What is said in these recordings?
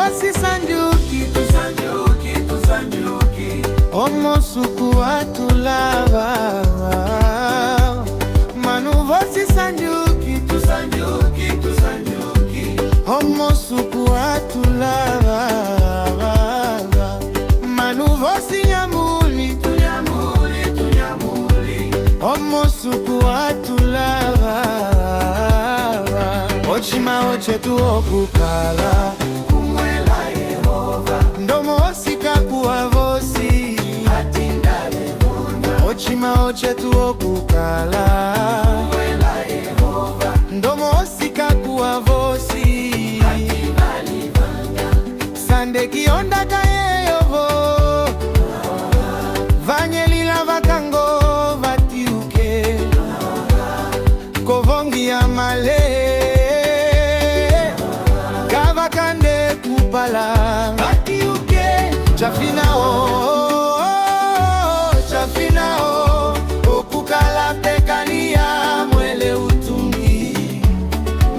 vosi sanjuki, omo suku atulava. Manu vosi sanjuki, omo suku atulava. Manu vosi nyamuli, omo suku atulava. Ochima ochetu okukala kumwela Yehova. Ndomo osika kuwa vosi atindale munda. Ochima ochetu okukala kumwela Yehova. Ndomo osika kuwa vosi atindale munda. Sande kionda kayeyovo vanyelila vakango vatiuke kovongi ya male kavakande kupala vatiuke chafinao okukala pekania mwele utungi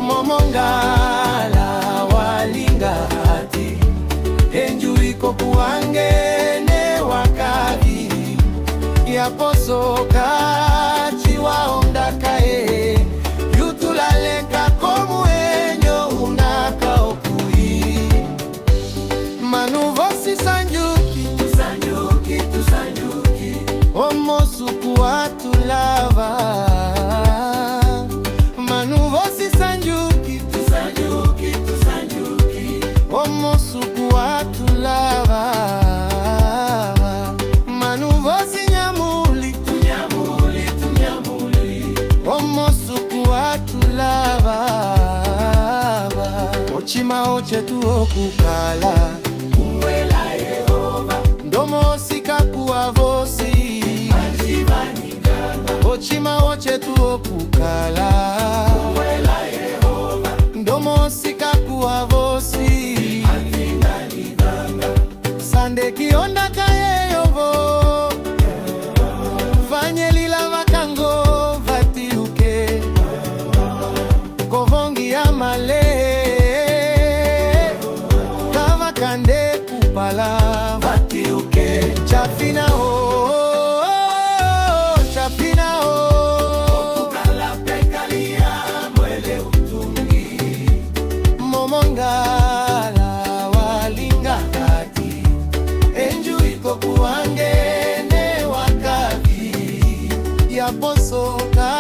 momongala walinga hati enjuiko kuangene wakavi yaposoka chiwaondakae yutulaleka komuenyo unaka okui. Manu vosi sanjuki, omo suku atulava. Manu vosi sanjuki, omo suku atulava. Manu vosi nyamuli, omo suku atulava. Ochima ochetu okukala kumwela Yehova. Ndomo osika kuwa vosi ochima ochetu okukala kumwela Yehova. Ndomo osika kuwa vosi sande kionda kayeyovo vanyelila vakango vatiuke kovongi ya male kavakande kupala vatiuke chafinao okukala pekalia mwele utungi momongala walinga kati enjuiko kuangene wakavi yaposoka